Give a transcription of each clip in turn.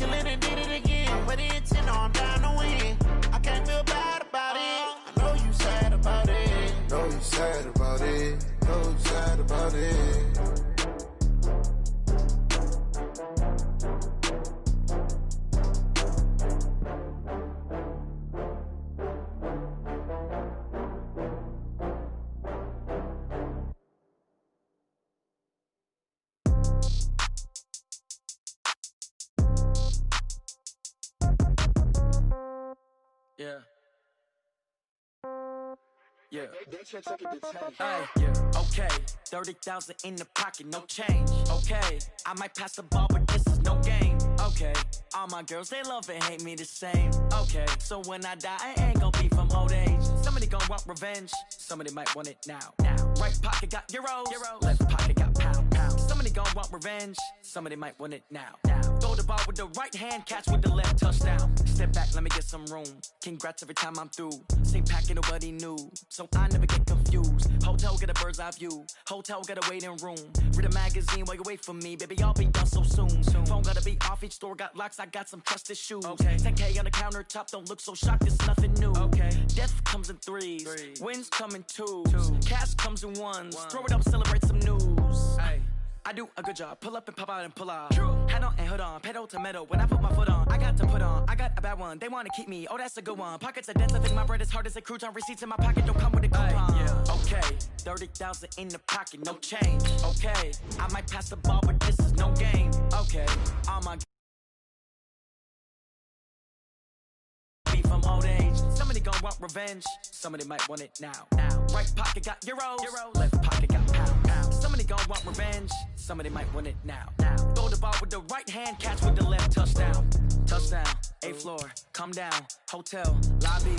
Killing and did it again. But the intent, no, I'm down to win. I can't feel bad about it. I know you sad about it. Know you sad about it. Know you sad about it. Yeah. Yeah. Hey, yeah. Okay. 30,000 in the pocket, no change. Okay. I might pass the ball, but this is no game. Okay. All my girls, they love and hate me the same. Okay. So when I die, I ain't gonna be from old age. Somebody gonna want revenge. Somebody might want it now. Right pocket got euros. Left pocket got pound. Somebody gonna want revenge. Somebody might want it now. Throw the ball with the right hand, catch with the left, touchdown. Step back, let me get some room. Congrats every time I'm through. Same packet, nobody knew, so I never get confused. Hotel get a bird's eye view. Hotel get a waiting room. Read a magazine while you wait for me, baby. I'll be done so soon. Phone gotta be off. Each store got locks. I got some trusted shoes. Okay. 10K on the countertop. Don't look so shocked. It's nothing new. Okay. Death comes in threes. Wins come in twos. Cash comes in ones. Throw it up, celebrate some news. Hey. I do a good job, pull up and pop out and pull out. Hat on and hood on, pedal to metal. When I put my foot on, I got to put on. I got a bad one, they wanna keep me. Oh, that's a good one. Pockets are dense, I think my bread is hard as a crouton. Receipts in my pocket don't come with a coupon. Yeah. Okay, 30,000 in the pocket, no change. Okay, I might pass the ball, but this is no game. Okay, all my be from old age. Somebody gon' want revenge. Somebody might want it now. Right pocket got euros. Left pocket got pound. Somebody gon' want revenge. Somebody might want it now. Throw the ball with the right hand, catch with the left, touchdown. Touchdown, 8th floor, come down, hotel, lobby.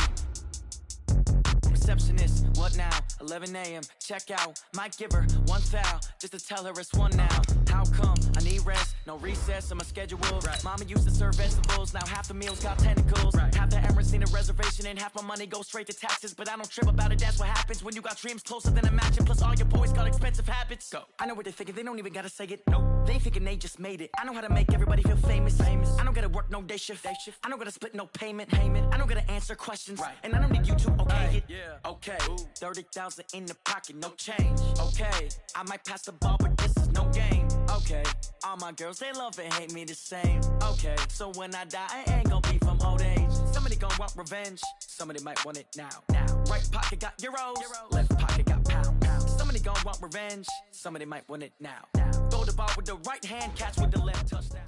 Receptionist, what now? 11 a.m., check out. Might give her one foul, just to tell her it's one now. How come? I need rest, no recess on my schedule. Right. Mama used to serve vegetables, now half the meals got tentacles. Right. Half the Emirates need a reservation and half my money goes straight to taxes. But I don't trip about it, that's what happens when you got dreams closer than a matching. Plus all your boys got expensive habits. Go. I know what they're thinking, they don't even gotta say it. Nope. They thinking they just made it. I know how to make everybody feel famous. I don't gotta work no day shift. I don't gotta split no payment. I don't gotta answer questions. Right. And I don't need you to okay it. Yeah. Okay, 30,000 in the pocket, no change. Okay, I might pass the ball, but this is no game. Okay, all my girls, they love and hate me the same. Okay, so when I die, I ain't gonna be from old age. Somebody gon' want revenge. Somebody might want it now. Right pocket got euros. Left pocket got pound. Somebody gon' want revenge. Somebody might want it now. Throw the ball with the right hand, catch with the left, touchdown.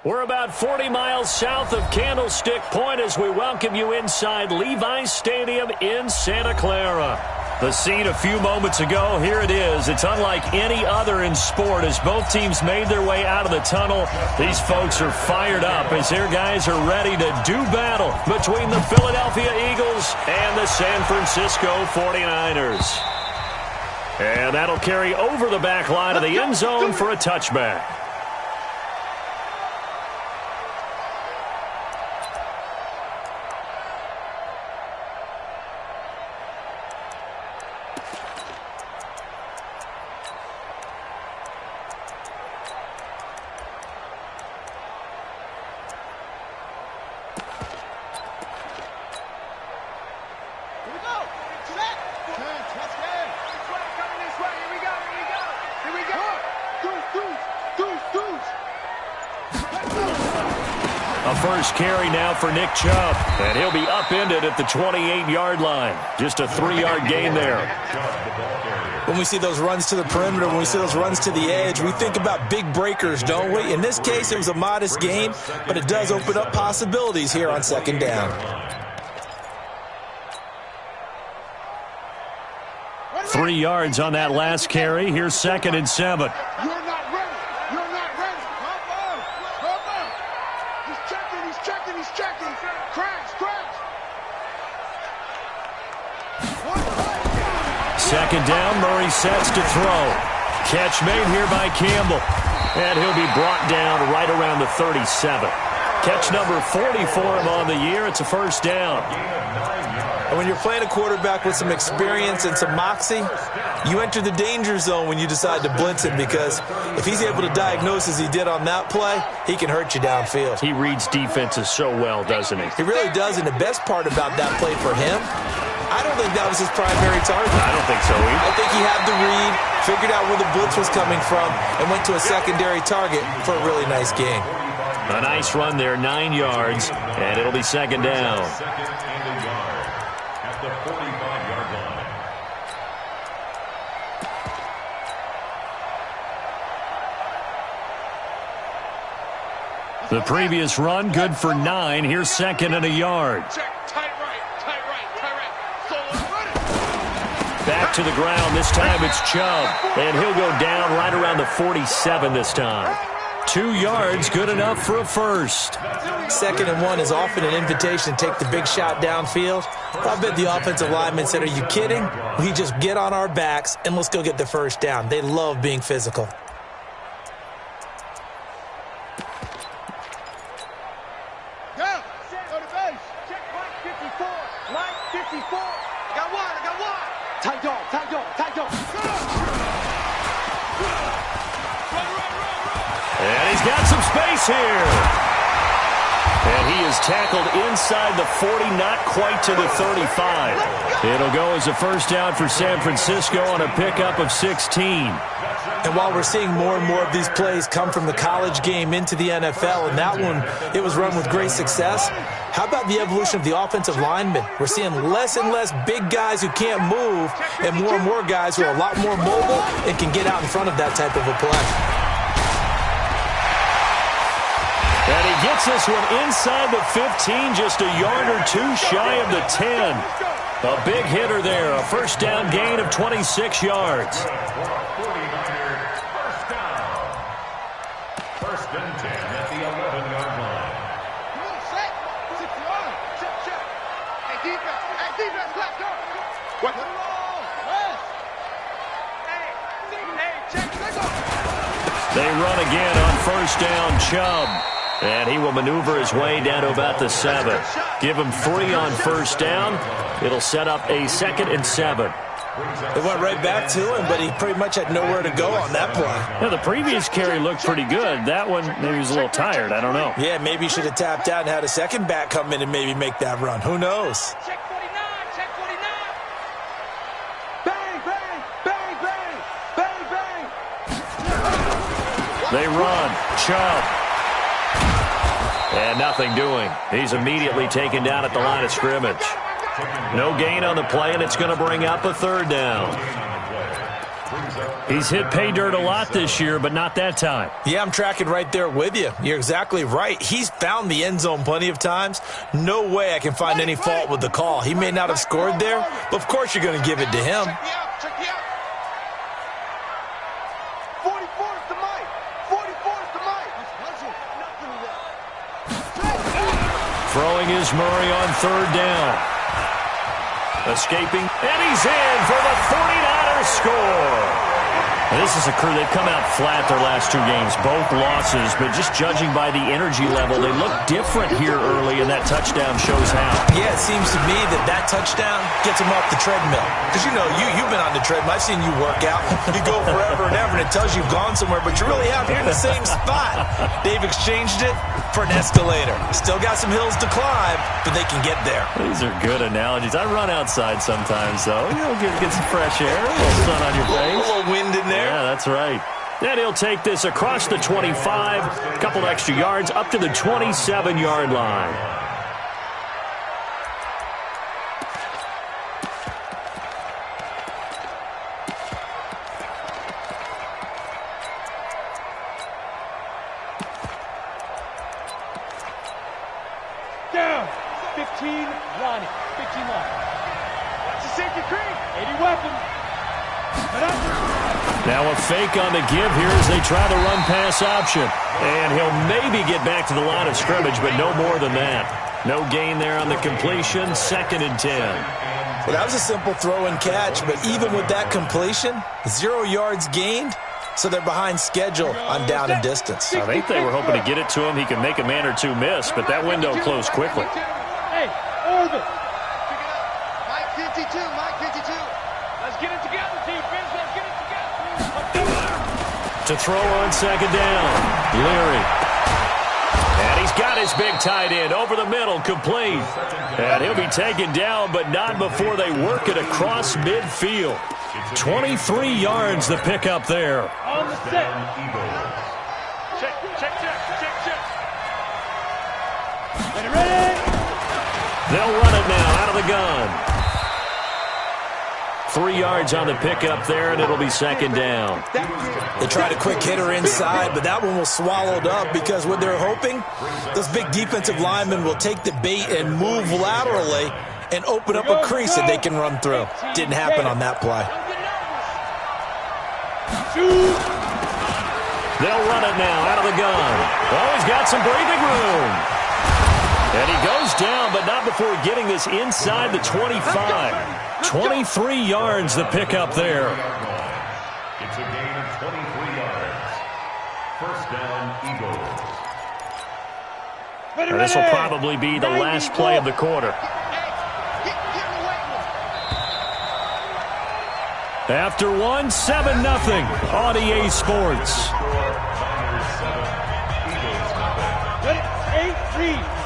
We're about 40 miles south of Candlestick Point as we welcome you inside Levi's Stadium in Santa Clara. The scene a few moments ago, here it is. It's unlike any other in sport as both teams made their way out of the tunnel. These folks are fired up as their guys are ready to do battle between the Philadelphia Eagles and the San Francisco 49ers. And that'll carry over the back line of the end zone for a touchback. A first carry now for Nick Chubb, and he'll be upended at the 28-yard line. Just a 3-yard gain there. When we see those runs to the perimeter, when we see those runs to the edge, we think about big breakers, don't we? In this case, it was a modest gain, but it does open up possibilities here on second down. 3 yards on that last carry. Here's 2nd and 7. Second down, Murray sets to throw. Catch made here by Campbell. And he'll be brought down right around the 37. Catch number 40 for him on the year. It's a first down. And when you're playing a quarterback with some experience and some moxie, you enter the danger zone when you decide to blitz him, because if he's able to diagnose as he did on that play, he can hurt you downfield. He reads defenses so well, doesn't he? He really does, and the best part about that play for him, I don't think that was his primary target. I don't think so either. I think he had the read, figured out where the blitz was coming from, and went to a secondary target for a really nice gain. A nice run there, 9 yards, and it'll be second down. The previous run, good for 9. Here's second and a yard. Back to the ground. This time it's Chubb. And he'll go down right around the 47 this time. 2 yards, good enough for a first. Second and 1 is often an invitation to take the big shot downfield. I bet the offensive lineman said, "Are you kidding? We just get on our backs and let's go get the first down." They love being physical. And he's got some space here. And he is tackled inside the 40, not quite to the 35. It'll go as a first down for San Francisco on a pickup of 16. And while we're seeing more and more of these plays come from the college game into the NFL, and that one, it was run with great success, how about the evolution of the offensive linemen? We're seeing less and less big guys who can't move and more guys who are a lot more mobile and can get out in front of that type of a play. And he gets this one inside the 15, just a yard or two shy of the 10. A big hitter there, a first down gain of 26 yards. First and 10 at the 11-yard line. Come on, set. 60 yards. Check. Hey, defense, let's go. What? Check, let's go. They run again on first down, Chubb. And he will maneuver his way down to about the 7. Give him 3 on first down. It'll set up a 2nd and 7. They went right back to him, but he pretty much had nowhere to go on that play. Yeah, the previous carry looked pretty good. That one, maybe he was a little tired. I don't know. Yeah, maybe he should have tapped out and had a second back come in and maybe make that run. Who knows? Check 49. Bang, bang, bang, bang, bang, bang. They run. Chubb. And nothing doing. He's immediately taken down at the line of scrimmage. No gain on the play, and it's going to bring up a 3rd down. He's hit pay dirt a lot this year, but not that time. Yeah, I'm tracking right there with you. You're exactly right. He's found the end zone plenty of times. No way I can find any fault with the call. He may not have scored there, but of course you're going to give it to him. Check me out. 44 is the mic. 44 is the mic. Throwing is Murray on 3rd down. Escaping, and he's in for the 49ers score. This is a crew, they've come out flat their last 2 games, both losses, but just judging by the energy level, they look different here early, and that touchdown shows how. Yeah, it seems to me that touchdown gets them off the treadmill. Because, you know, you've been on the treadmill. I've seen you work out. You go forever and ever, and it tells you you've gone somewhere, but you're really out here in the same spot. They've exchanged it for an escalator. Still got some hills to climb, but they can get there. These are good analogies. I run outside sometimes, though. You know, get some fresh air, a little sun on your face. A little wind in there. Yeah, that's right. Then he'll take this across the 25, a couple extra yards, up to the 27-yard line. Down. 15 line. 15 line. That's a safety cream. 80 weapon. Now a fake on the give here as they try the run-pass option. And he'll maybe get back to the line of scrimmage, but no more than that. No gain there on the completion, 2nd and 10. Well, that was a simple throw and catch, but even with that completion, 0 yards gained, so they're behind schedule on down and distance. I think they were hoping to get it to him. He can make a man or two miss, but that window closed quickly. Hey, orbit. Mike 52, Mike 52. Let's get it together, defense. Let's get it together. To throw on second down, Leary. And he's got his big tight end over the middle, complete. And he'll be taken down, but not before they work it across midfield. 23 yards the pickup there. On the set. Check, check, check, check, check. Ready? They'll run it now out of the gun. 3 yards on the pickup there, and it'll be second down. They tried a quick hitter inside, but that one was swallowed up because what they're hoping, those big defensive linemen will take the bait and move laterally and open up a crease that they can run through. Didn't happen on that play. They'll run it now out of the gun. Oh, he's got some breathing room. And he goes down, but not before getting this inside the 25. 23 yards the pickup there. It's a gain of 23 yards. First down, Eagles. And this will probably be the last play of the quarter. After one, 7-0 on EA Sports. Ready? 8-3.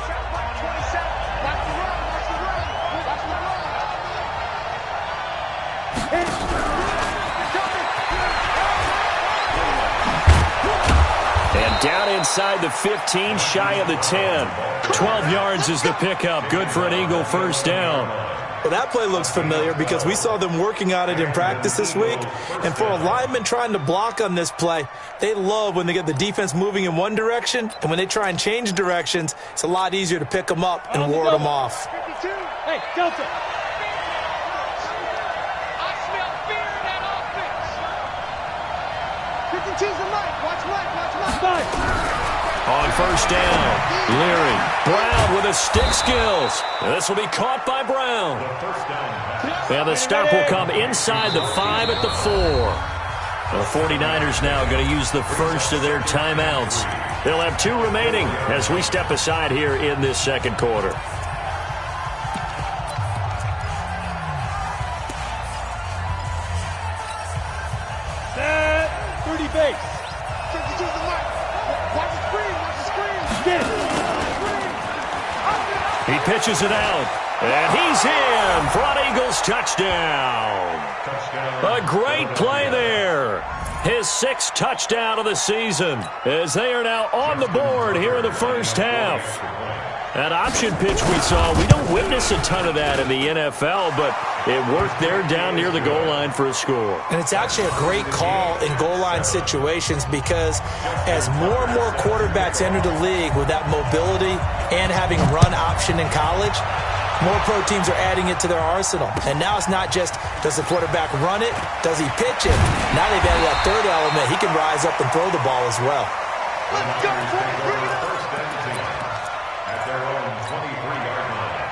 And down inside the 15, shy of the 10. 12 yards is the pickup. Good for an Eagle first down. Well, that play looks familiar because we saw them working on it in practice this week. And for a lineman trying to block on this play, they love when they get the defense moving in one direction. And when they try and change directions, it's a lot easier to pick them up and ward them off. 52. Hey, Delta. I smell fear in that offense. 52's the mic. Watch mic. On first down, Leary. Brown with his stick skills. This will be caught by Brown. And the stop will come inside the 5 at the 4. The 49ers now going to use the first of their timeouts. They'll have 2 remaining as we step aside here in this second quarter. Set. 30 base. 52's the mic. Watch the screen. Watch the screen. Get it. He pitches it out. And he's in for an Eagles touchdown. A great play there. His 6th touchdown of the season as they are now on the board here in the first half. That option pitch we saw, we don't witness a ton of that in the NFL, but it worked there down near the goal line for a score. And it's actually a great call in goal line situations because as more and more quarterbacks enter the league with that mobility and having run option in college, more pro teams are adding it to their arsenal. And now it's not just, does the quarterback run it? Does he pitch it? Now they've added that third element. He can rise up and throw the ball as well. Let's go. Bring it up. At their own 23-yard line.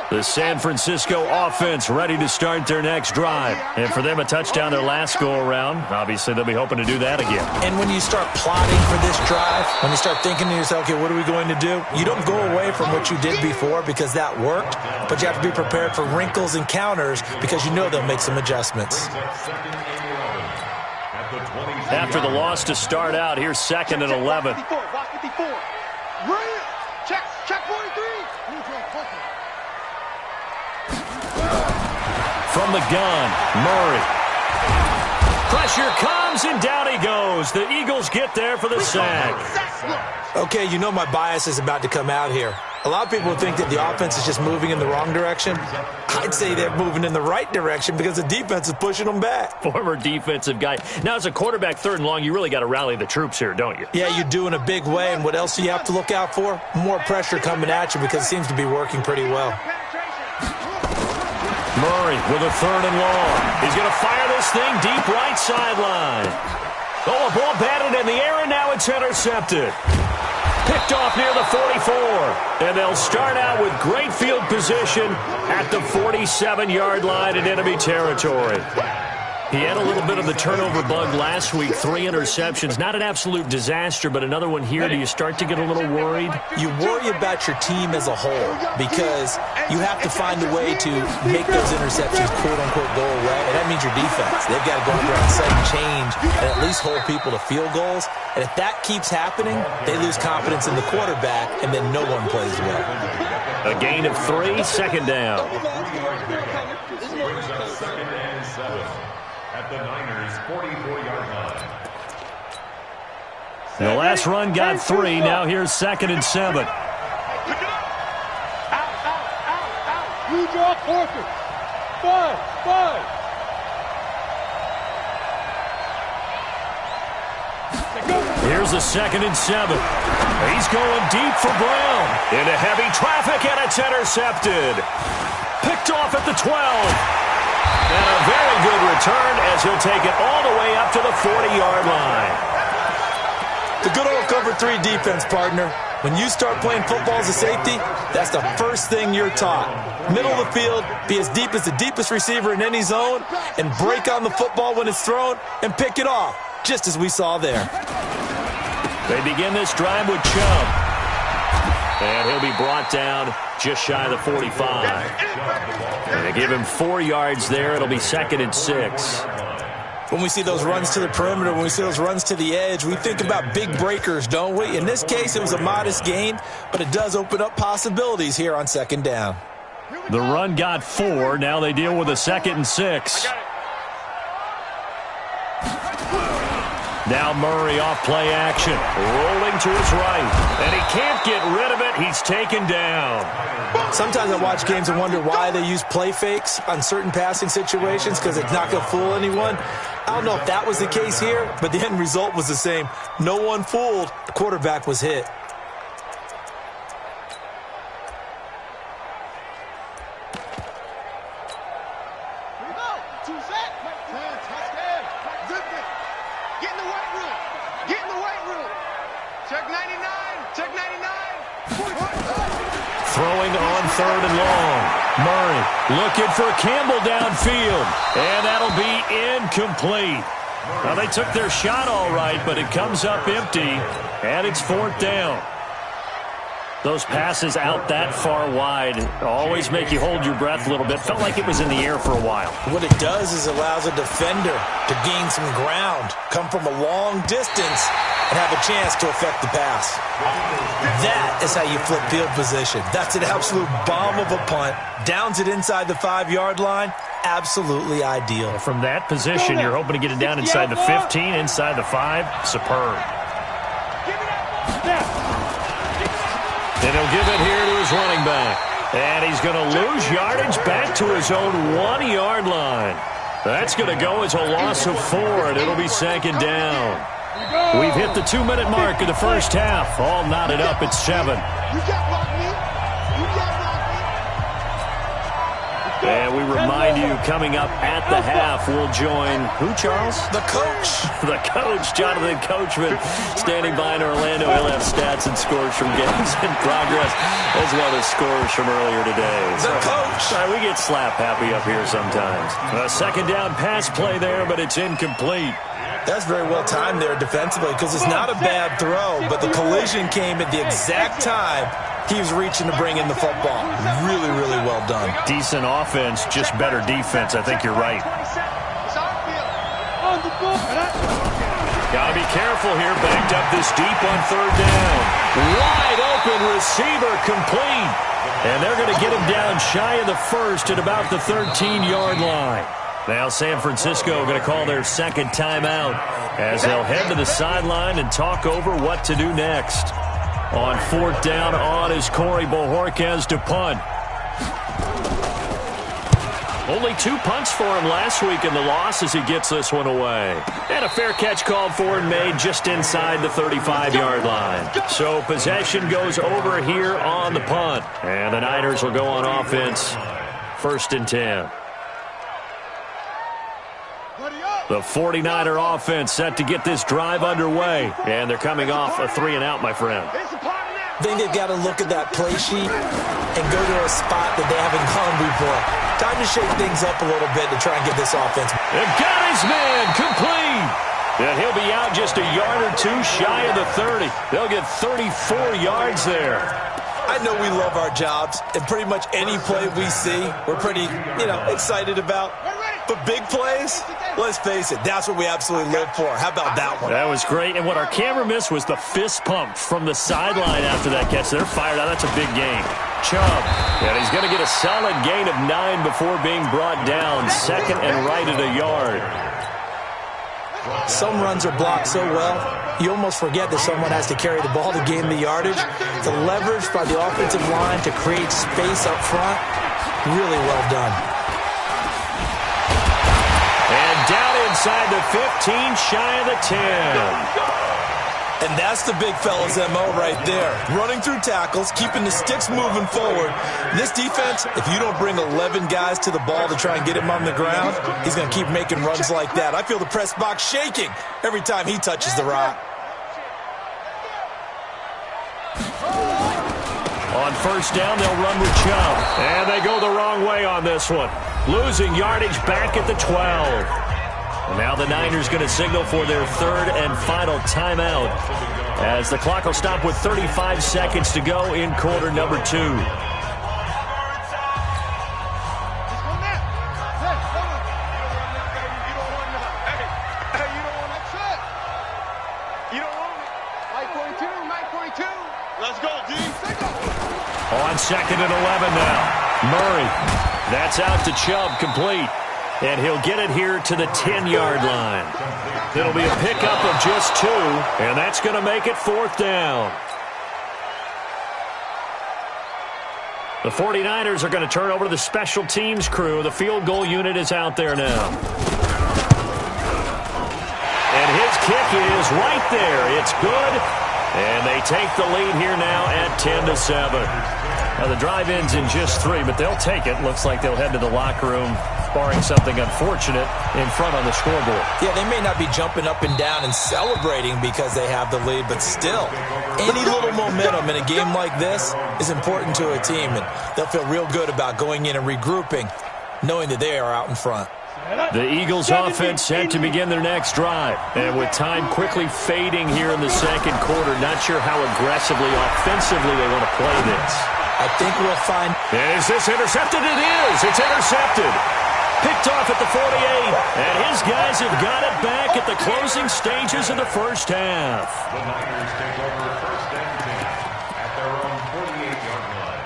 The San Francisco offense ready to start their next drive. And for them, a touchdown their last go-around. Obviously, they'll be hoping to do that again. And when you start plotting for this drive, when you start thinking to yourself, okay, what are we going to do? You don't go away from what you did before because that worked, but you have to be prepared for wrinkles and counters because you know they'll make some adjustments. After the loss to start out, here's 2nd and 11. 54. Right. Check 43. From the gun, Murray. Pressure comes, and down he goes. The Eagles get there for the sack. Okay, you know my bias is about to come out here. A lot of people think that the offense is just moving in the wrong direction. I'd say they're moving in the right direction because the defense is pushing them back. Former defensive guy. Now, as a quarterback 3rd and long, you really got to rally the troops here, don't you? Yeah, you do in a big way. And what else do you have to look out for? More pressure coming at you because it seems to be working pretty well. Murray with a 3rd and long. He's going to fire this thing deep right sideline. Oh, a ball batted in the air, and now it's intercepted. Picked off near the 44. And they'll start out with great field position at the 47-yard line in enemy territory. He had a little bit of the turnover bug last week, 3 interceptions. Not an absolute disaster, but another one here. Do you start to get a little worried? You worry about your team as a whole because you have to find a way to make those interceptions, quote-unquote, go away. And that means your defense. They've got to go out there and sudden change and at least hold people to field goals. And if that keeps happening, they lose confidence in the quarterback, and then no one plays well. A gain of 3, second down. Brings up second and 7 at the Niners' 44-yard line. The last run got 3. Now here's second and 7. Out. You draw quarter. 5. Here's a second and 7. He's going deep for Brown. Into heavy traffic, and it's intercepted. Picked off at the 12. And a very good return as he'll take it all the way up to the 40-yard line. The good old cover 3 defense, partner. When you start playing football as a safety, that's the first thing you're taught. Middle of the field, be as deep as the deepest receiver in any zone, and break on the football when it's thrown and pick it off, just as we saw there. They begin this drive with Chubb. And he'll be brought down just shy of the 45. And they give him 4 yards there. It'll be second and 6. When we see those runs to the perimeter, when we see those runs to the edge, we think about big breakers, don't we? In this case, it was a modest gain, but it does open up possibilities here on second down. The run got 4. Now they deal with a second and 6. Now Murray off play action. Rolling to his right. And he can't get rid of it. He's taken down. Sometimes I watch games and wonder why they use play fakes on certain passing situations because it's not going to fool anyone. I don't know if that was the case here, but the end result was the same. No one fooled. The quarterback was hit. Throwing on 3rd and long. Murray looking for Campbell downfield. And that'll be incomplete. Now, they took their shot all right, but it comes up empty. And it's 4th down. Those passes out that far wide always make you hold your breath a little bit. Felt like it was in the air for a while. What it does is allows a defender to gain some ground, come from a long distance, and have a chance to affect the pass. That is how you flip field position. That's an absolute bomb of a punt. Downs it inside the 5-yard line. Absolutely ideal. From that position, you're hoping to get it down inside the 15, inside the 5. Superb. And he'll give it here to his running back. And he's going to lose yardage back to his own 1-yard line. That's going to go as a loss of 4, and it'll be second down. We've hit the 2-minute mark of the first half. All knotted up at 7. And we remind you, coming up at the half, we'll join who, Charles? The coach. The coach, Jonathan Coachman, standing by in Orlando. He'll have stats and scores from games in progress, as well as scores from earlier today. The coach. We get slap happy up here sometimes. A second down pass play there, but it's incomplete. That's very well timed there defensively because it's not a bad throw, but the collision came at the exact time he was reaching to bring in the football. Really, really well done. Decent offense, just better defense. I think you're right. Got to be careful here. Backed up this deep on 3rd down. Wide open receiver complete. And they're going to get him down shy of the 1st at about the 13-yard line. Now San Francisco going to call their second timeout as they'll head to the sideline and talk over what to do next. On 4th down, on is Corey Bojorquez to punt. Only 2 punts for him last week in the loss as he gets this one away. And a fair catch called for and made just inside the 35-yard line. So possession goes over here on the punt. And the Niners will go on offense. 1st and 10. The 49er offense set to get this drive underway. And they're coming off a 3-and-out, my friend. I think they've got to look at that play sheet and go to a spot that they haven't gone before. Time to shake things up a little bit to try and get this offense. They've got his man complete. And he'll be out just a yard or two shy of the 30. They'll get 34 yards there. I know we love our jobs, and pretty much any play we see, we're pretty, excited about. But big plays, let's face it, that's what we absolutely live for. How about that one? That was great, and what our camera missed was the fist pump from the sideline after that catch. They're fired out. That's a big gain. Chubb, and he's going to get a solid gain of 9 before being brought down. Second and right at a yard. Some runs are blocked so well, you almost forget that someone has to carry the ball to gain the yardage. The leverage by the offensive line to create space up front, really well done. And down inside the 15, shy of the 10. And that's the big fella's MO right there. Running through tackles, keeping the sticks moving forward. This defense, if you don't bring 11 guys to the ball to try and get him on the ground, he's going to keep making runs like that. I feel the press box shaking every time he touches the rock. On first down, they'll run with Chubb. And they go the wrong way on this one. Losing yardage back at the 12. And now the Niners going to signal for their third and final timeout as the clock will stop with 35 seconds to go in quarter number 2. On second and 11 now. Murray. That's out to Chubb, complete. And he'll get it here to the 10-yard line. It'll be a pickup of just 2, and that's going to make it fourth down. The 49ers are going to turn over to the special teams crew. The field goal unit is out there now. And his kick is right there. It's good. And they take the lead here now at 10-7. Now the drive ends in just 3, but they'll take it. Looks like they'll head to the locker room, barring something unfortunate, in front on the scoreboard. Yeah, they may not be jumping up and down and celebrating because they have the lead, but still, any little momentum in a game like this is important to a team, and they'll feel real good about going in and regrouping, knowing that they are out in front. The Eagles offense set to begin their next drive. And with time quickly fading here in the second quarter, not sure how aggressively, offensively they want to play this. I think we'll find... Is this intercepted? It is. It's intercepted. Picked off at the 48. And his guys have got it back at the closing stages of the first half. The Niners take over first and 10 at their own 48-yard line.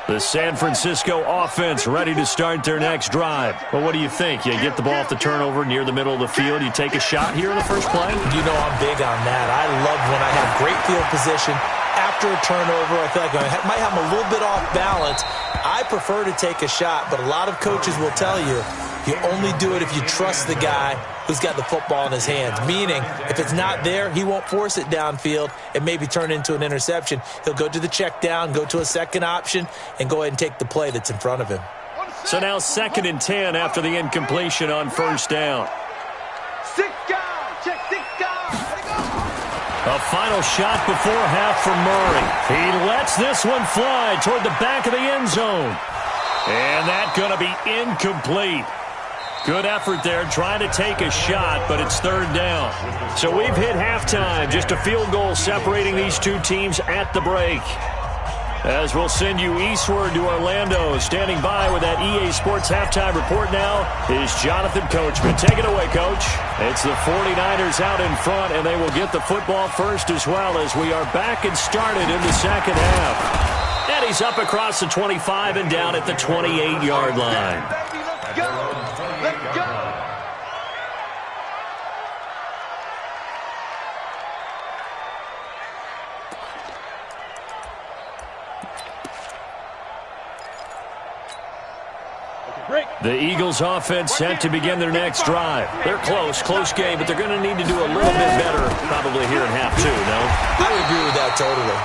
The San Francisco offense ready to start their next drive. Well, what do you think? You get the ball off the turnover near the middle of the field. You take a shot here in the first play? You know I'm big on that. I love when I have great field position. After a turnover, I feel like I might have a little bit off balance. I prefer to take a shot, but a lot of coaches will tell you, you only do it if you trust the guy who's got the football in his hands. Meaning, if it's not there, he won't force it downfield and maybe turn into an interception. He'll go to the check down, go to a second option, and go ahead and take the play that's in front of him. So now 2nd and 10 after the incompletion on first down. A final shot before half from Murray. He lets this one fly toward the back of the end zone. And that's going to be incomplete. Good effort there trying to take a shot, but it's third down. So we've hit halftime. Just a field goal separating these two teams at the break. As we'll send you eastward to Orlando. Standing by with that EA Sports halftime report now is Jonathan Coachman. Take it away, Coach. It's the 49ers out in front, and they will get the football first as well as we are back and started in the second half. And he's up across the 25 and down at the 28-yard line. Let's go! Let's go! The Eagles offense set to begin their next drive. They're close game, but they're going to need to do a little bit better probably here in half 2, no? I would agree with that totally.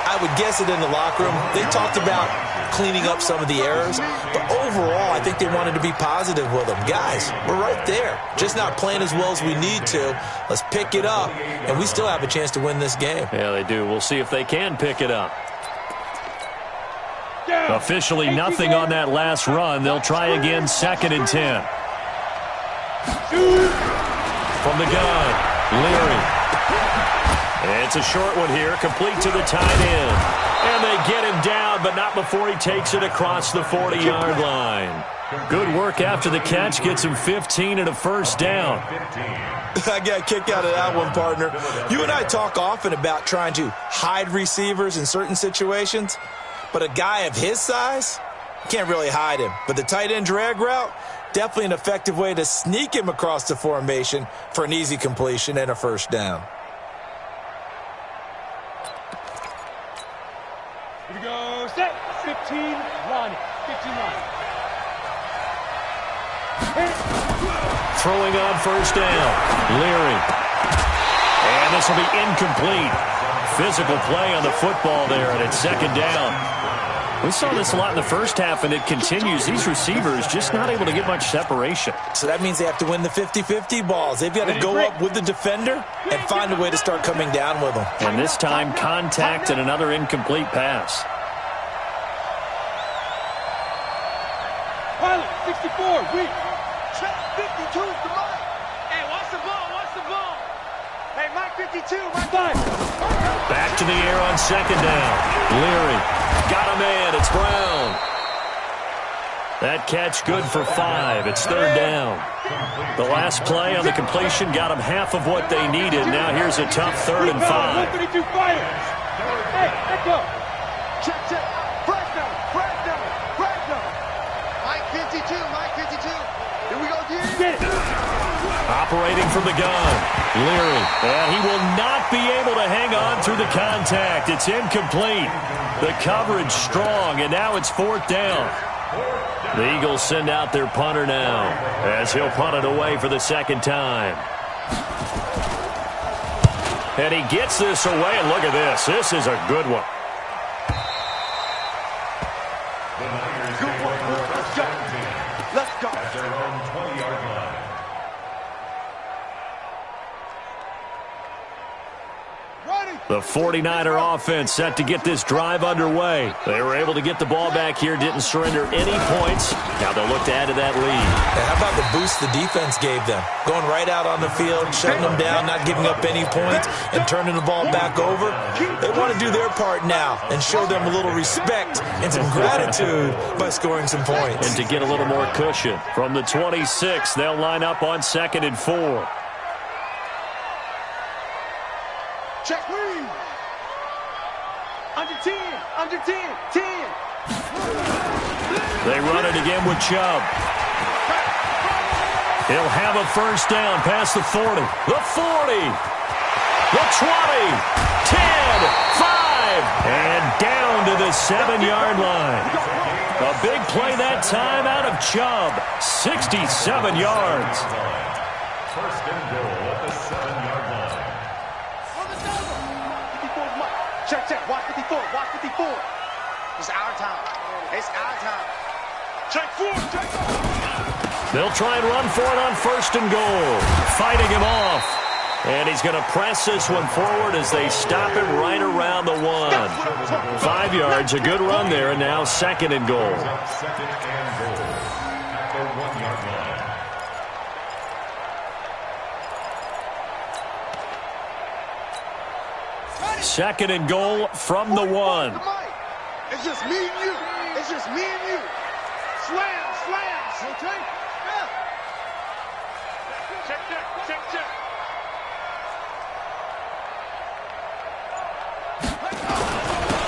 I would guess it in the locker room. They talked about cleaning up some of the errors, but overall, I think they wanted to be positive with them. Guys, we're right there. Just not playing as well as we need to. Let's pick it up, and we still have a chance to win this game. Yeah, they do. We'll see if they can pick it up. Officially nothing on that last run. They'll try again, 2nd and 10. From the gun, Leary. It's a short one here, complete to the tight end. And they get him down, but not before he takes it across the 40-yard line. Good work after the catch, gets him 15 and a first down. I got a kick out of that one, partner. You and I talk often about trying to hide receivers in certain situations, but a guy of his size, can't really hide him. But the tight end drag route, definitely an effective way to sneak him across the formation for an easy completion and a first down. Here we go, set, 15, line, 15 line. Throwing on first down, Leary. And this will be incomplete. Physical play on the football there, and it's 2nd down. We saw this a lot in the first half, and it continues. These receivers just not able to get much separation. So that means they have to win the 50-50 balls. They've got to go up with the defender and find a way to start coming down with them. And this time, contact and another incomplete pass. Pilot, 64, weak. Check 52 to Mike. Hey, watch the ball, watch the ball. Hey, Mike 52, Mike 5. Back to the air on 2nd down. Leary. Got a man. It's Brown. That catch good for 5. It's 3rd down. The last play on the completion got them half of what they needed. Now here's a tough 3rd and 5. 152 fighters. Hey, let's go. Check, check. Fresh down, fresh down, fresh down. Mike 52, Mike 52. Here we go, dude. Get it. Operating from the gun. Leary. And he will not be able to hang on through the contact. It's incomplete. The coverage strong, and now it's 4th down. The Eagles send out their punter now as he'll punt it away for the 2nd time. And he gets this away, and look at this. This is a good one. Good one. Let's go. Let's go. At their own 20-yard line. The 49er offense set to get this drive underway. They were able to get the ball back here, didn't surrender any points. Now they'll look to add to that lead. And how about the boost the defense gave them? Going right out on the field, shutting them down, not giving up any points, and turning the ball back over. They want to do their part now and show them a little respect and some gratitude by scoring some points. And to get a little more cushion. From the 26, they'll line up on 2nd and 4. Check, please. Under 10, under 10, 10. They run it again with Chubb. He'll have a first down past the 40. The 40. The 20. 10. 5. And down to the 7-yard line. A big play that time out of Chubb. 67 yards. First and goal at the 7-yard line. Check, check. Watch 54. Watch 54. It's our time. It's our time. Check 4. Check 4. They'll try and run for it on 1st and goal. Fighting him off. And he's going to press this one forward as they stop him right around the 1. 5 yards, a good run there, and now 2nd and goal. 2nd and goal at their 1-yard line. Second and goal from the 1. It's just me and you. It's just me and you. Slam, slam. Okay? Yeah. Check, check, check, check.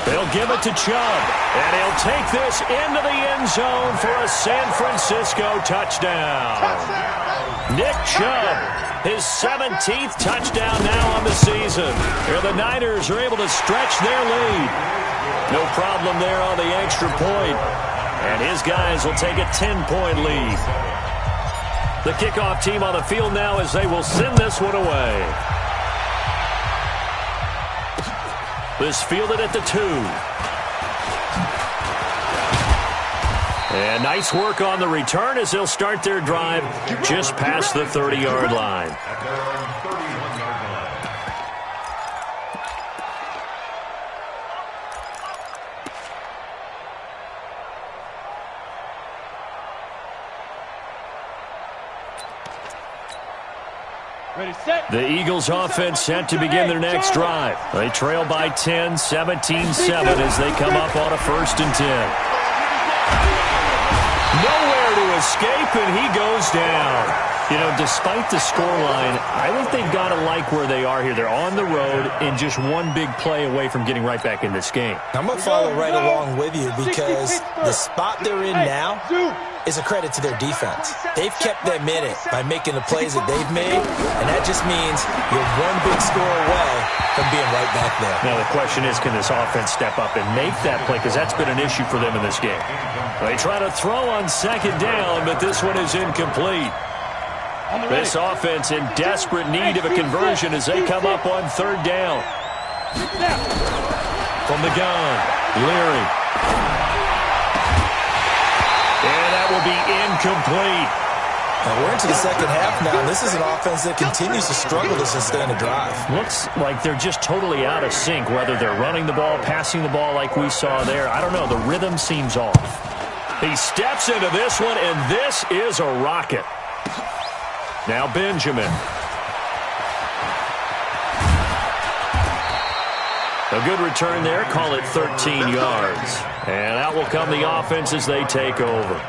They'll give it to Chubb, and he'll take this into the end zone for a San Francisco touchdown. Nick Chubb, his 17th touchdown now on the season. Here the Niners are able to stretch their lead. No problem there on the extra point. And his guys will take a 10-point lead. The kickoff team on the field now as they will send this one away. This fielded at the 2. And nice work on the return as they'll start their drive just past the 30-yard line. The Eagles offense set to begin their next drive. They trail by 10, 17-7 as they come up on a 1st and 10. Nowhere to escape, and he goes down. You know, despite the scoreline, I think they've got to like where they are here. They're on the road and just one big play away from getting right back in this game. I'm going to follow right along with you because the spot they're in now is a credit to their defense. They've kept them in it by making the plays that they've made, and that just means you're one big score away from being right back there. Now the question is, can this offense step up and make that play? Because that's been an issue for them in this game. They try to throw on 2nd down, but this one is incomplete. This offense in desperate need of a conversion as they come up on 3rd down. From the gun, Leary. And that will be incomplete. Now we're into the 2nd half now, and this is an offense that continues to struggle to sustain a drive. Looks like they're just totally out of sync, whether they're running the ball, passing the ball like we saw there. I don't know. The rhythm seems off. He steps into this one, and this is a rocket. Now Benjamin. A good return there. Call it 13 yards. And out will come the offense as they take over.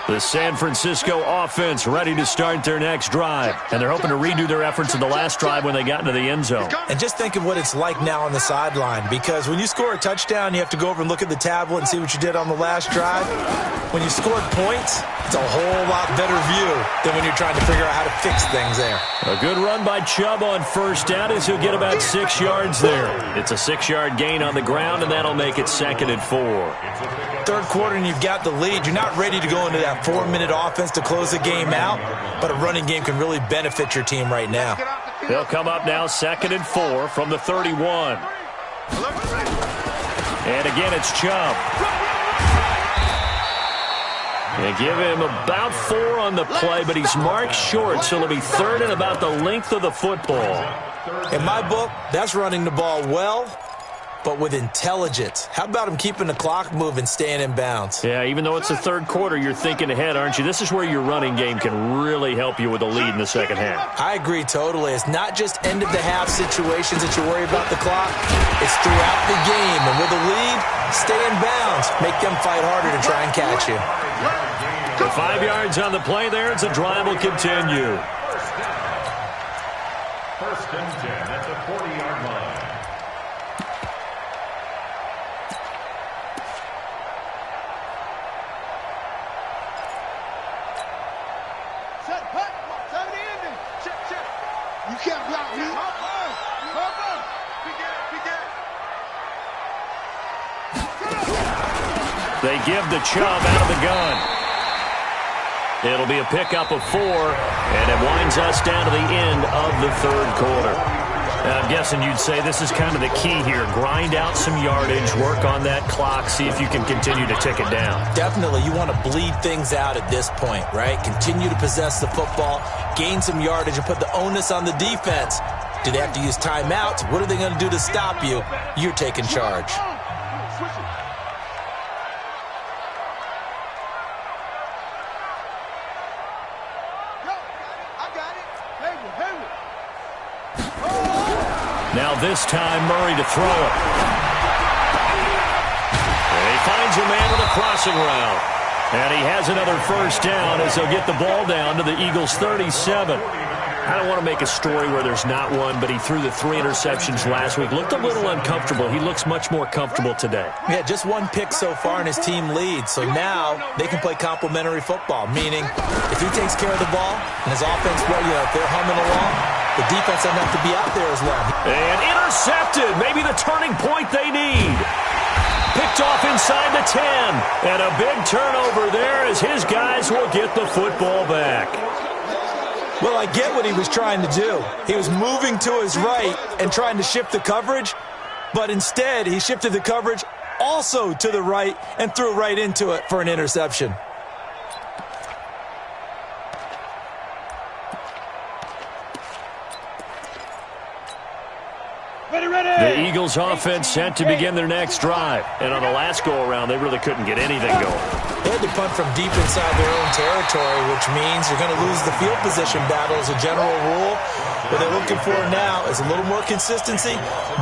The San Francisco offense ready to start their next drive. And they're hoping to redo their efforts in the last drive when they got into the end zone. And just think of what it's like now on the sideline, because when you score a touchdown, you have to go over and look at the tablet and see what you did on the last drive. When you scored points, it's a whole lot better view than when you're trying to figure out how to fix things there. A good run by Chubb on 1st down as he'll get about 6 yards there. It's a 6-yard gain on the ground, and that'll make it 2nd and 4. 3rd quarter and you've got the lead. You're not ready to go into that 4-minute offense to close the game out, but a running game can really benefit your team right now. They'll come up now 2nd and 4 from the 31. And again, it's Chubb. They give him about 4 on the play, but he's marked short, so it'll be 3rd and about the length of the football. In my book, that's running the ball well, but with intelligence. How about him keeping the clock moving, staying in bounds? Yeah, even though it's the 3rd quarter, you're thinking ahead, aren't you? This is where your running game can really help you with a lead in the 2nd half. I agree totally. It's not just end-of-the-half situations that you worry about the clock. It's throughout the game. And with a lead, stay in bounds. Make them fight harder to try and catch you. With 5 yards on the play there, the drive will continue. 1st and 10 at the 40-yard line. You can't block me. They give the Chubb out of the gun. It'll be a pickup of 4, and it winds us down to the end of the 3rd quarter. I'm guessing you'd say this is kind of the key here. Grind out some yardage, work on that clock, see if you can continue to tick it down. Definitely. You want to bleed things out at this point, right? Continue to possess the football, gain some yardage, and put the onus on the defense. Do they have to use timeouts? What are they going to do to stop you? You're taking charge. Now this time, Murray to throw it. And he finds a man with a crossing route. And he has another 1st down as they'll get the ball down to the Eagles' 37. I don't want to make a story where there's not one, but he threw the 3 interceptions last week. Looked a little uncomfortable. He looks much more comfortable today. Yeah, just 1 pick so far and his team leads. So now they can play complementary football, meaning if he takes care of the ball and his offense, well, you know, if they're humming along, the defense doesn't have to be out there as long. And intercepted. Maybe the turning point they need. Picked off inside the 10. And a big turnover there as his guys will get the football back. Well, I get what he was trying to do. He was moving to his right and trying to shift the coverage, but instead he shifted the coverage also to the right and threw right into it for an interception. The Eagles offense set to begin their next drive. And on the last go-around, they really couldn't get anything going. They had to punt from deep inside their own territory, which means you're going to lose the field position battle as a general rule. What they're looking for now is a little more consistency,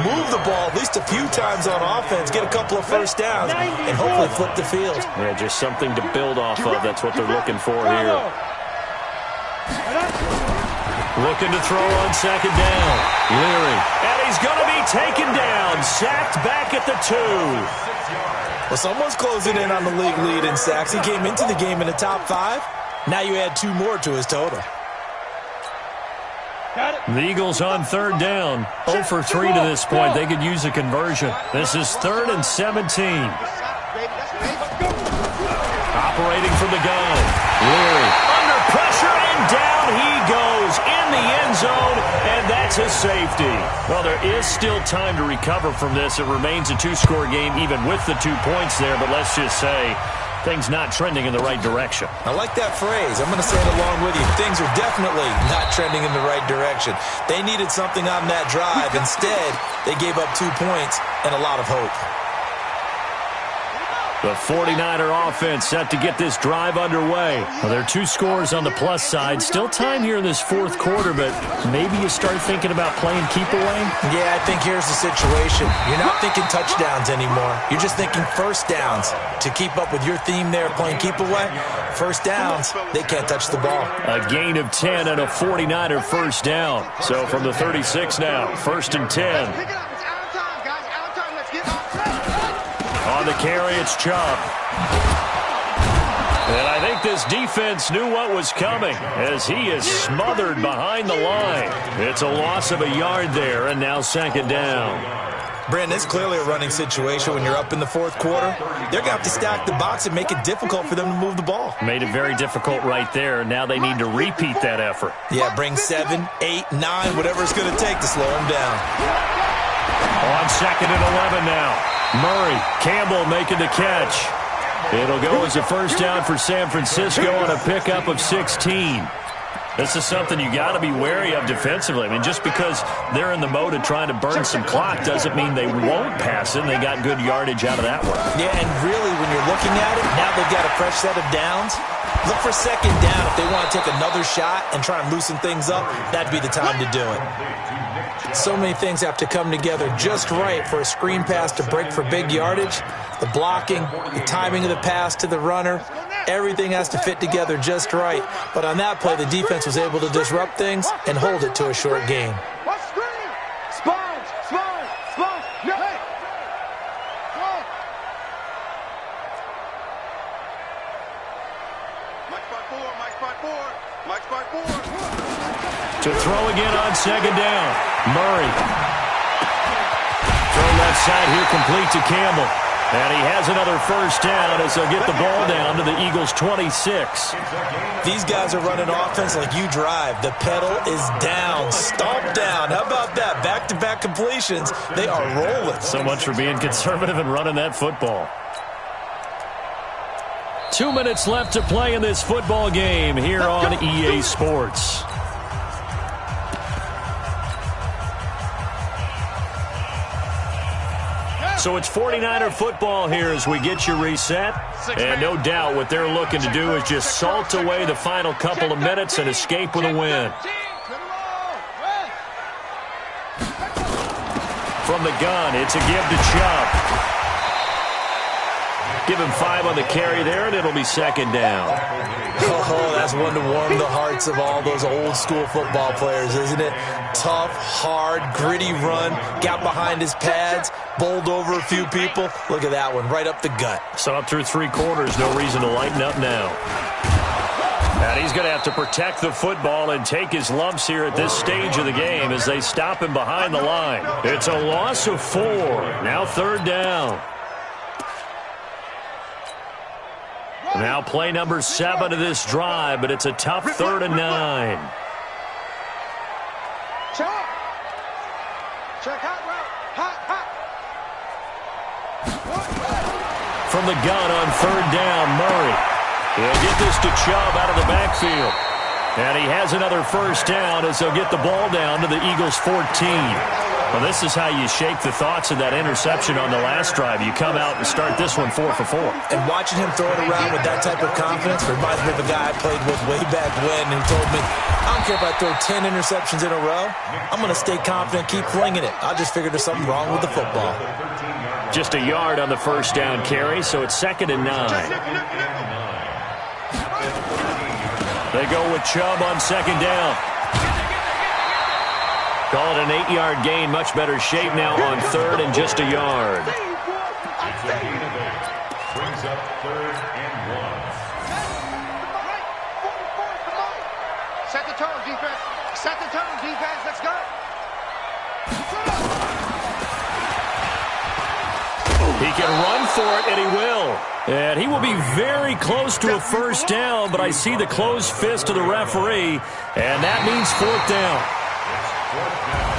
move the ball at least a few times on offense, get a couple of first downs, and hopefully flip the field. Yeah, just something to build off of. That's what they're looking for here. Looking to throw on second down. Leary. And he's going to be taken down. Sacked back at the 2. Well, someone's closing in on the league lead in sacks. He came into the game in the top 5. Now you add 2 more to his total. The Eagles on third down. 0 for 3 to this point. They could use a conversion. This is 3rd and 17. Operating from the gun. Leary under pressure and down he goes in the end zone, and that's a safety. Well, there is still time to recover from this. It remains a 2-score game even with the 2 points there, but let's just say things not trending in the right direction. I like that phrase. I'm going to say it along with you. Things are definitely not trending in the right direction. They needed something on that drive. Instead, they gave up 2 points and a lot of hope. The 49er offense set to get this drive underway. Well, there are 2 scores on the plus side. Still time here in this 4th quarter, but maybe you start thinking about playing keep away? Yeah, I think here's the situation. You're not thinking touchdowns anymore. You're just thinking first downs. To keep up with your theme there, playing keep away, first downs, they can't touch the ball. A gain of 10 and a 49er first down. So from the 36 now, 1st and 10. On the carry, it's Chubb. And I think this defense knew what was coming as he is smothered behind the line. It's a loss of a yard there, and now 2nd down. Brandon, it's clearly a running situation when you're up in the 4th quarter. They're going to have to stack the box and make it difficult for them to move the ball. Made it very difficult right there. Now they need to repeat that effort. Yeah, bring 7, 8, 9, whatever it's going to take to slow them down. On 2nd and 11 now. Murray, Campbell making the catch. It'll go as a first down for San Francisco on a pickup of 16. This is something you got to be wary of defensively. I mean, just because they're in the mode of trying to burn some clock doesn't mean they won't pass it. They got good yardage out of that one. Yeah, and really, when you're looking at it, now they've got a fresh set of downs. Look for 2nd down if they want to take another shot and try and loosen things up. That'd be the time to do it. So many things have to come together just right for a screen pass to break for big yardage. The blocking, the timing of the pass to the runner, everything has to fit together just right. But on that play, the defense was able to disrupt things and hold it to a short game. To throw again on 2nd down. Murray. Throw left side here complete to Campbell. And he has another first down as they'll get the ball down to the Eagles' 26. These guys are running offense like you drive. The pedal is down, stomped down. How about that? Back-to-back completions. They are rolling. So much for being conservative and running that football. 2 minutes left to play in this football game here on EA Sports. So it's 49er football here as we get you reset. And no doubt what they're looking to do is just salt away the final couple of minutes and escape with a win. From the gun, it's a give to Chubb. Give him 5 on the carry there, and it'll be 2nd down. Oh, that's one to warm the hearts of all those old-school football players, isn't it? Tough, hard, gritty run, got behind his pads, bowled over a few people. Look at that one, right up the gut. So up through 3 quarters, no reason to lighten up now. And he's going to have to protect the football and take his lumps here at this stage of the game as they stop him behind the line. It's a loss of 4. Now 3rd down. Now play number 7 of this drive, but it's a tough 3rd and 9. Check. Check hot route. Hot. From the gun on third down, Murray. He'll get this to Chubb out of the backfield. And he has another first down as they'll get the ball down to the Eagles' 14. Well, this is how you shake the thoughts of that interception on the last drive. You come out and start this one 4 for 4. And watching him throw it around with that type of confidence reminds me of a guy I played with way back when who told me, I don't care if I throw 10 interceptions in a row. I'm going to stay confident, keep flinging it. I just figured there's something wrong with the football. Just a yard on the first down carry, so it's 2nd and 9. They go with Chubb on 2nd down. Call it an 8-yard gain. Much better shape now on 3rd and just a yard. It's a gain of 8. Brings up 3rd and 1. Set the tone, defense. Set the tone, defense. Let's go. He can run for it, and he will. And he will be very close to a first down, but I see the closed fist of the referee, and that means 4th down.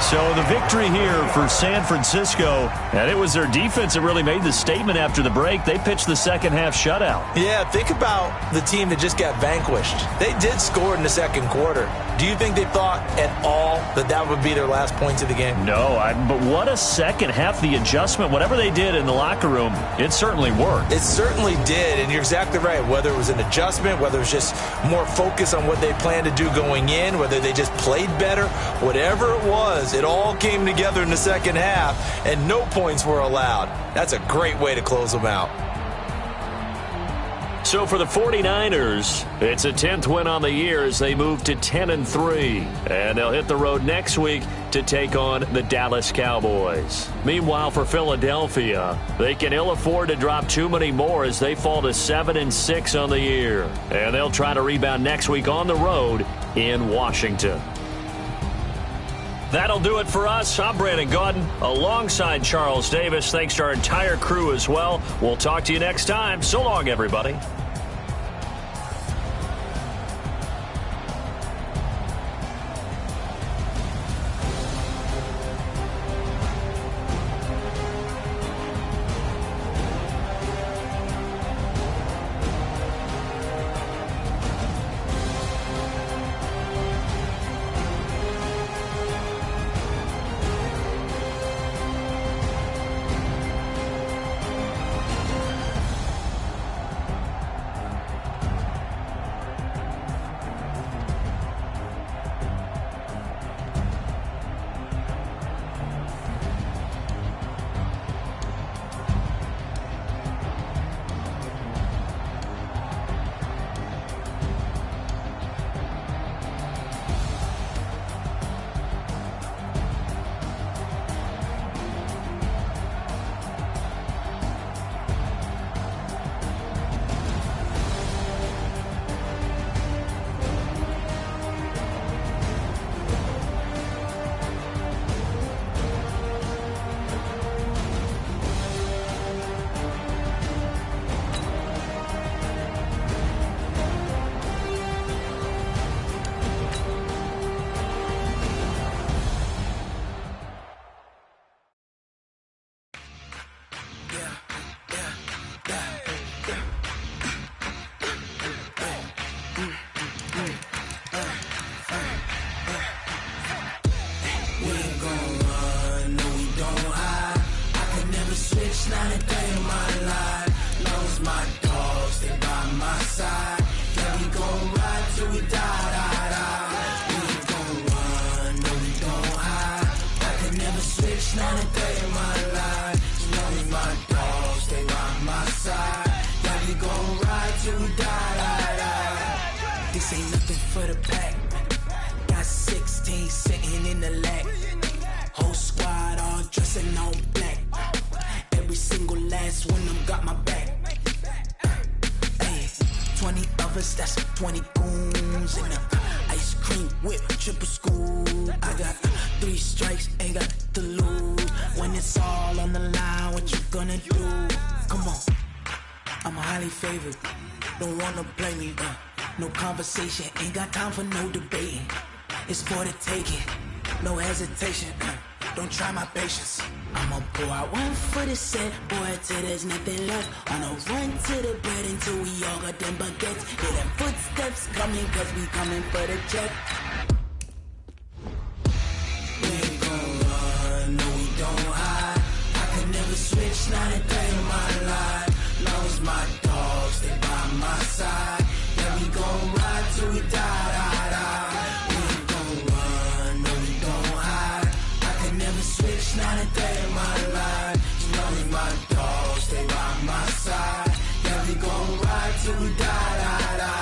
So the victory here for San Francisco, and it was their defense that really made the statement after the break. They pitched the second half shutout. Yeah, think about the team that just got vanquished. They did score in the second quarter. Do you think they thought at all that that would be their last points of the game? No, but what a second half. The adjustment, whatever they did in the locker room, it certainly worked. It certainly did, and you're exactly right. Whether it was an adjustment, whether it was just more focus on what they planned to do going in, whether they just played better, whatever it was, it all came together in the second half, and no points were allowed. That's a great way to close them out. So for the 49ers, it's a 10th win on the year as they move to 10-3. And they'll hit the road next week to take on the Dallas Cowboys. Meanwhile, for Philadelphia, they can ill afford to drop too many more as they fall to 7-6 on the year. And they'll try to rebound next week on the road in Washington. That'll do it for us. I'm Brandon Gaudin alongside Charles Davis. Thanks to our entire crew as well. We'll talk to you next time. So long, everybody. This ain't nothing for the pack. Got 16 sitting in the lag. Whole squad all dressing all black. Every single last one of them got my back. Hey, 20 of us, that's 20 goons in the ice cream whip, triple scoop. I got 3 strikes, ain't got to lose. When it's all on the line, what you gonna do? Come on, I'm highly favored. Don't wanna play me, no conversation, ain't got time for no debating. It's for the taking. no hesitation. Don't try my patience. I'ma pour out one for the set, boy, till there's nothing left. On a run to the bread until we all got them baguettes. Hear them footsteps coming, cause we coming for the check. We ain't gon' run, no we don't hide. I could never switch, not a day in my life. Long as my dogs, they by my side. Yeah, we gon' ride till we die, die, die. We ain't gon' run, no we don't hide. I could never switch, not a day in my life. As long as my dogs, they by my side. Yeah, we gon' ride till we die, die, die.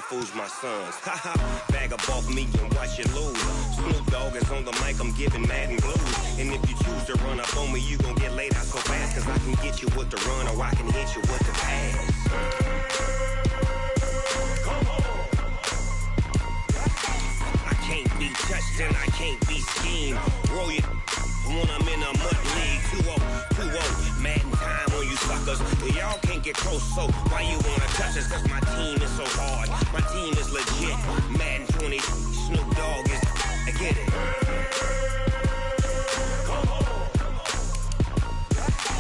Fools my sons. Haha, bag up off me and watch you lose. Snoop Dogg is on the mic, I'm giving Madden blues. And if you choose to run up on me, you gon' get laid out so fast. Cause I can get you with the run or I can hit you with the pass. I can't be touched and I can't be schemed. Roll you when I'm in a mud league. 2-0, 2-0, Madden time on you suckers. Y'all can't get close, so why you wanna touch us? Cause my team is so hard. My team is legit. Madden 20, Snoop Dogg is. I get it.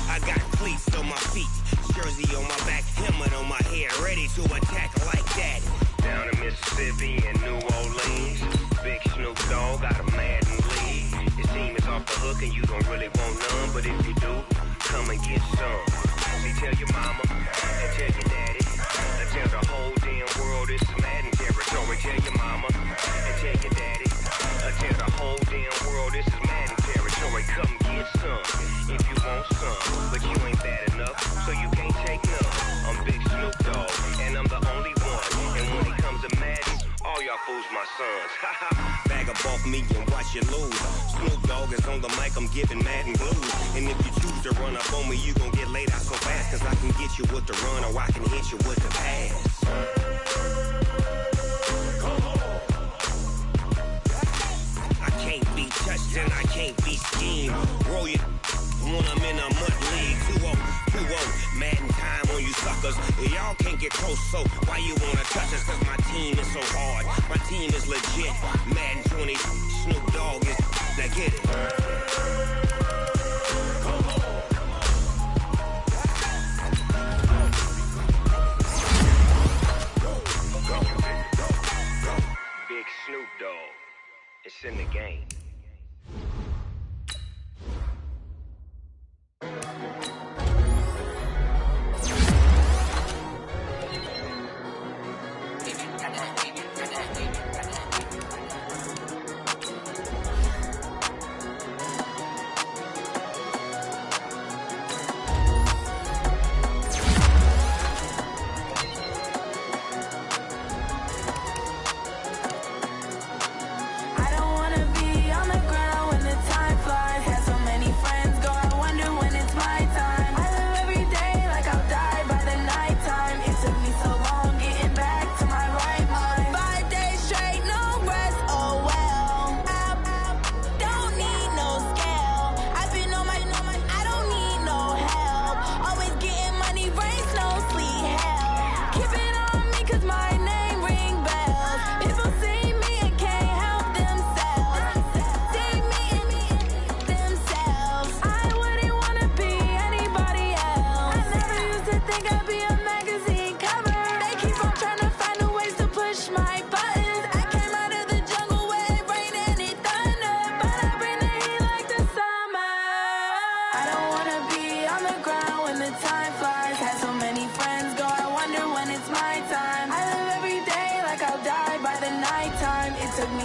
I got cleats on my feet, jersey on my back, helmet on my head, ready to attack like that. Down in Mississippi and New Orleans, big Snoop Dogg got a Madden league. His team is off the hook and you don't really want none, but if you do, come and get some. See, tell your mama and tell your daddy, and tell the whole damn world it's Madden territory. Tell your mama and tell your daddy, and tell the whole damn world this is Madden territory. Come get some if you want some, but you ain't bad enough, so you can't take none. I'm Big Snoop Dogg, and I'm the only one. And when it comes to Madden, all y'all fools my sons. Bag up off me and watch you lose. Snoop Dogg is on the mic, I'm giving Madden blues. And if you choose to run up on me, you gon' get laid out so fast. Cause I can get you with the run or I can hit you with the pass. I can't be touched and I can't be schemed. Roll you when I'm in a mud league. 2-0, 2-0, Madden time on you suckers. Y'all can't get close, so why you wanna touch us? Cause my team is so hard. My team is legit. Madden 20, Snoop Dogg is. Now get it. Big Snoop Dogg. It's in the game. I don't wanna be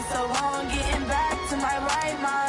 so long getting back to my right mind.